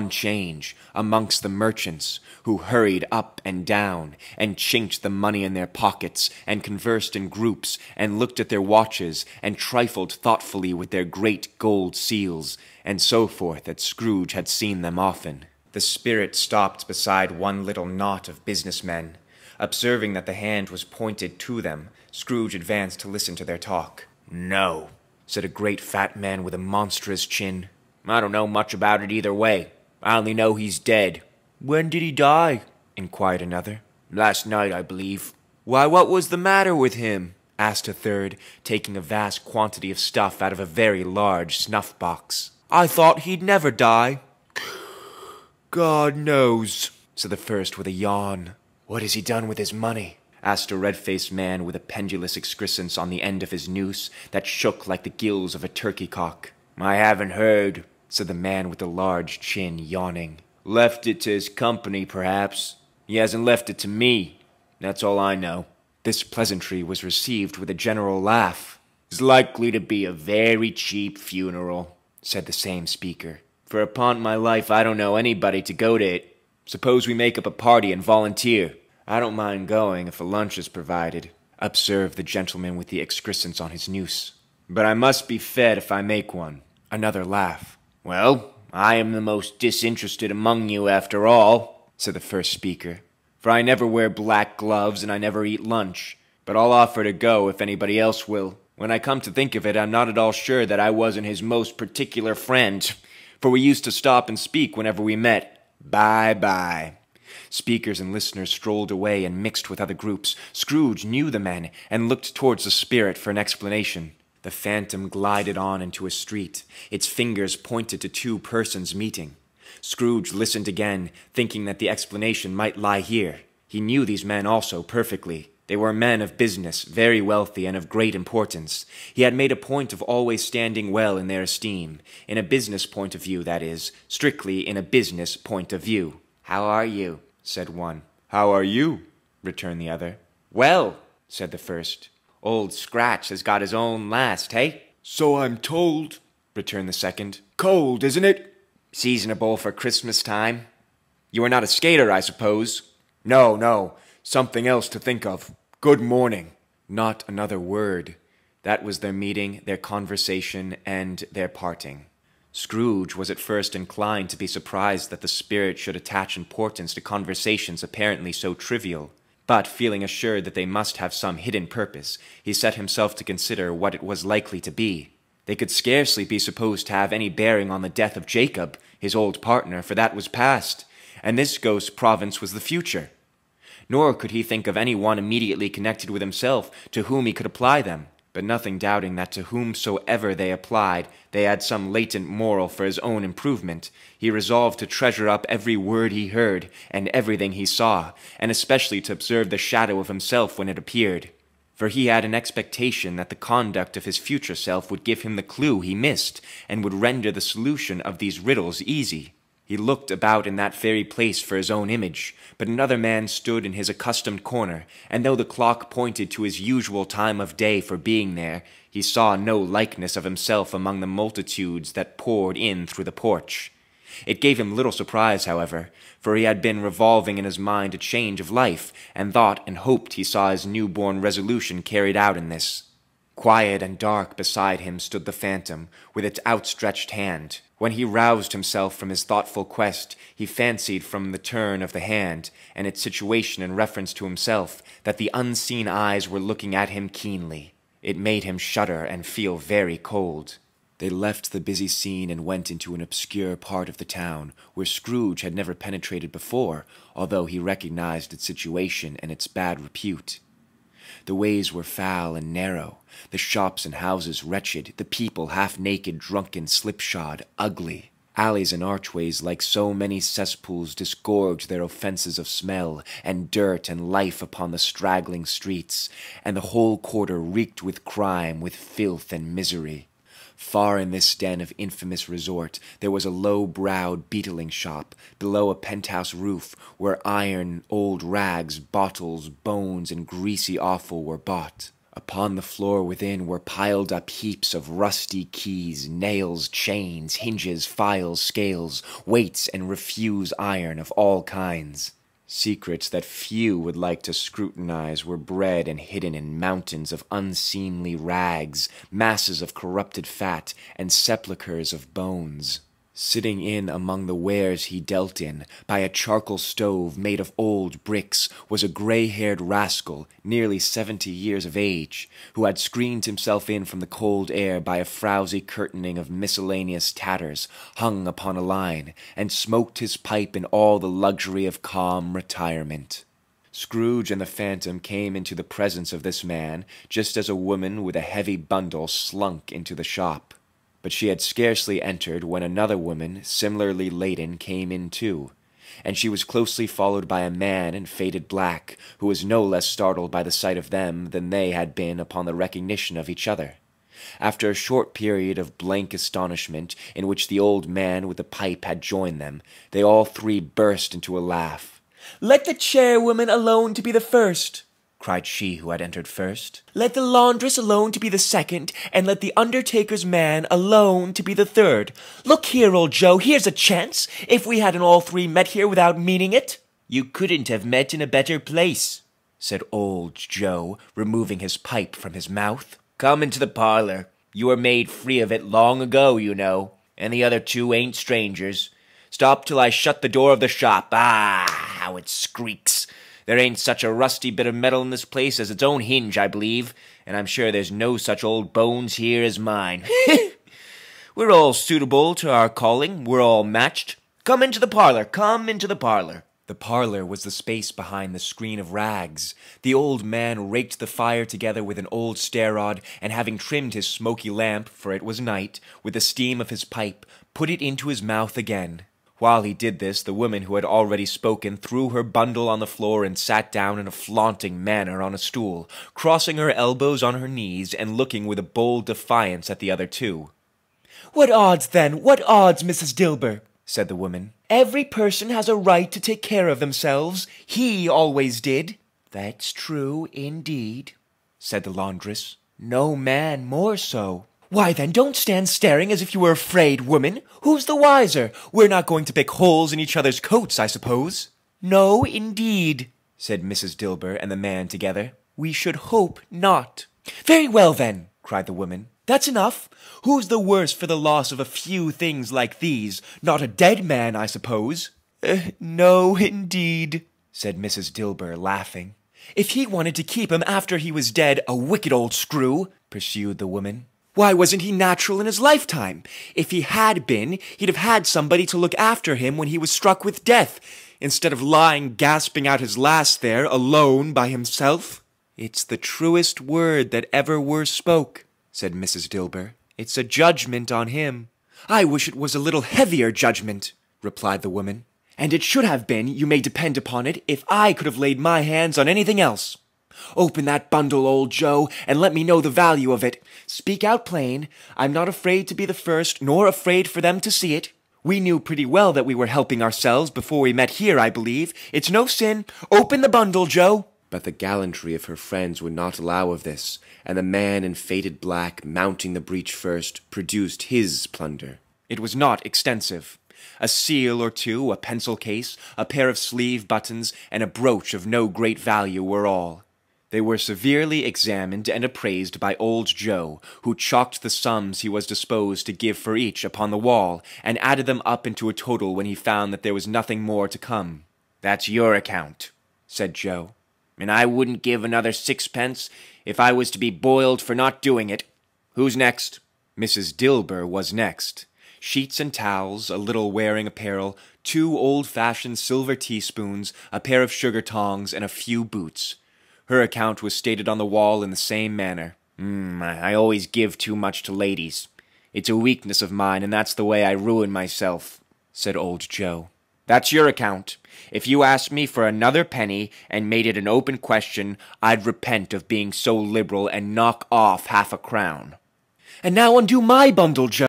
change amongst the merchants, who hurried up and down, and chinked the money in their pockets, and conversed in groups, and looked at their watches, and trifled thoughtfully with their great gold seals, and so forth, that Scrooge had seen them often. The spirit stopped beside one little knot of businessmen. Observing that the hand was pointed to them, Scrooge advanced to listen to their talk. "No," said a great fat man with a monstrous chin. "I don't know much about it either way. I only know he's dead." "When did he die?" inquired another. "Last night, I believe." "Why, what was the matter with him?" asked a third, taking a vast quantity of stuff out of a very large snuff-box. "I thought he'd never die." "God knows," said the first with a yawn. "What has he done with his money?" asked a red-faced man with a pendulous excrescence on the end of his noose that shook like the gills of a turkey-cock. "I haven't heard," said the man with the large chin, yawning. "Left it to his company, perhaps. He hasn't left it to me. That's all I know." This pleasantry was received with a general laugh. "It's likely to be a very cheap funeral," said the same speaker. "For upon my life I don't know anybody to go to it. Suppose we make up a party and volunteer." "I don't mind going if a lunch is provided," observed the gentleman with the excrescence on his noose. "But I must be fed if I make one." Another laugh. "Well, I am the most disinterested among you after all," said the first speaker, "for I never wear black gloves and I never eat lunch. But I'll offer to go if anybody else will. When I come to think of it, I'm not at all sure that I wasn't his most particular friend, for we used to stop and speak whenever we met. Bye-bye." Speakers and listeners strolled away and mixed with other groups. Scrooge knew the men and looked towards the spirit for an explanation. The phantom glided on into a street. Its fingers pointed to two persons meeting. Scrooge listened again, thinking that the explanation might lie here. He knew these men also perfectly. They were men of business, very wealthy and of great importance. He had made a point of always standing well in their esteem, in a business point of view, that is, strictly in a business point of view. "How are you?" said one. "How are you?" returned the other. "Well," said the first. "Old Scratch has got his own last, hey?" "So I'm told," returned the second. "Cold, isn't it?" "Seasonable for Christmas time." "You are not a skater, I suppose?" No, something else to think of. Good morning." Not another word. That was their meeting, their conversation, and their parting. Scrooge was at first inclined to be surprised that the spirit should attach importance to conversations apparently so trivial. But, feeling assured that they must have some hidden purpose, he set himself to consider what it was likely to be. They could scarcely be supposed to have any bearing on the death of Jacob, his old partner, for that was past, and this ghost's province was the future. Nor could he think of any one immediately connected with himself to whom he could apply them, but nothing doubting that to whomsoever they applied, they had some latent moral for his own improvement, he resolved to treasure up every word he heard, and everything he saw, and especially to observe the shadow of himself when it appeared. For he had an expectation that the conduct of his future self would give him the clue he missed, and would render the solution of these riddles easy. He looked about in that very place for his own image, but another man stood in his accustomed corner, and though the clock pointed to his usual time of day for being there, he saw no likeness of himself among the multitudes that poured in through the porch. It gave him little surprise, however, for he had been revolving in his mind a change of life, and thought and hoped he saw his new-born resolution carried out in this. Quiet and dark beside him stood the phantom, with its outstretched hand. When he roused himself from his thoughtful quest, he fancied from the turn of the hand, and its situation in reference to himself, that the unseen eyes were looking at him keenly. It made him shudder and feel very cold. They left the busy scene and went into an obscure part of the town, where Scrooge had never penetrated before, although he recognized its situation and its bad repute. The ways were foul and narrow, the shops and houses wretched, the people half-naked, drunken, slipshod, ugly. Alleys and archways, like so many cesspools, disgorged their offences of smell and dirt and life upon the straggling streets, and the whole quarter reeked with crime, with filth and misery. Far in this den of infamous resort, there was a low-browed beetling shop, below a penthouse roof, where iron, old rags, bottles, bones, and greasy offal were bought. Upon the floor within were piled up heaps of rusty keys, nails, chains, hinges, files, scales, weights, and refuse iron of all kinds. Secrets that few would like to scrutinize were bred and hidden in mountains of unseemly rags, masses of corrupted fat, and sepulchres of bones. Sitting in among the wares he dealt in, by a charcoal stove made of old bricks, was a grey-haired rascal, nearly 70 years of age, who had screened himself in from the cold air by a frowsy curtaining of miscellaneous tatters hung upon a line, and smoked his pipe in all the luxury of calm retirement. Scrooge and the Phantom came into the presence of this man, just as a woman with a heavy bundle slunk into the shop. But she had scarcely entered when another woman, similarly laden, came in too, and she was closely followed by a man in faded black, who was no less startled by the sight of them than they had been upon the recognition of each other. After a short period of blank astonishment, in which the old man with the pipe had joined them, they all three burst into a laugh. "Let the chairwoman alone to be the first," cried she who had entered first. "Let the laundress alone to be the second, and let the undertaker's man alone to be the third. Look here, old Joe, here's a chance, if we hadn't all three met here without meaning it." "You couldn't have met in a better place," said old Joe, removing his pipe from his mouth. "Come into the parlor. You were made free of it long ago, you know, and the other two ain't strangers. Stop till I shut the door of the shop. Ah, how it squeaks! There ain't such a rusty bit of metal in this place as its own hinge, I believe, and I'm sure there's no such old bones here as mine. We're all suitable to our calling. We're all matched. Come into the parlor. Come into the parlor." The parlor was the space behind the screen of rags. The old man raked the fire together with an old stair-rod, and having trimmed his smoky lamp, for it was night, with the steam of his pipe, put it into his mouth again. While he did this, the woman who had already spoken threw her bundle on the floor and sat down in a flaunting manner on a stool, crossing her elbows on her knees and looking with a bold defiance at the other two. "What odds, then? What odds, Mrs. Dilber?" said the woman. "Every person has a right to take care of themselves. He always did." "That's true, indeed," said the laundress. "No man more so." "Why, then, don't stand staring as if you were afraid, woman. Who's the wiser? We're not going to pick holes in each other's coats, I suppose." "No, indeed," said Mrs. Dilber and the man together. "We should hope not." "Very well, then," cried the woman. "That's enough. Who's the worse for the loss of a few things like these? Not a dead man, I suppose." "No, indeed," said Mrs. Dilber, laughing. "If he wanted to keep him after he was dead, a wicked old screw," pursued the woman. "Why wasn't he natural in his lifetime? If he had been, he'd have had somebody to look after him when he was struck with death, instead of lying gasping out his last there, alone by himself." "It's the truest word that ever were spoke," said Mrs. Dilber. "It's a judgment on him." "I wish it was a little heavier judgment," replied the woman. "And it should have been, you may depend upon it, if I could have laid my hands on anything else. Open that bundle, old Joe, and let me know the value of it. Speak out plain. I'm not afraid to be the first, nor afraid for them to see it. We knew pretty well that we were helping ourselves before we met here, I believe. It's no sin. Open the bundle, Joe." But the gallantry of her friends would not allow of this, and the man in faded black, mounting the breach first, produced his plunder. It was not extensive. A seal or two, a pencil case, a pair of sleeve buttons, and a brooch of no great value were all. They were severely examined and appraised by old Joe, who chalked the sums he was disposed to give for each upon the wall, and added them up into a total when he found that there was nothing more to come. "That's your account," said Joe, "and I wouldn't give another 6 pence if I was to be boiled for not doing it. Who's next?" Mrs. Dilber was next. Sheets and towels, a little wearing apparel, 2 old-fashioned silver teaspoons, a pair of sugar tongs, and a few boots. Her account was stated on the wall in the same manner. I always give too much to ladies. It's a weakness of mine, and that's the way I ruin myself," said old Joe. "That's your account. If you asked me for another penny and made it an open question, I'd repent of being so liberal and knock off half a crown." "And now undo my bundle, Joe."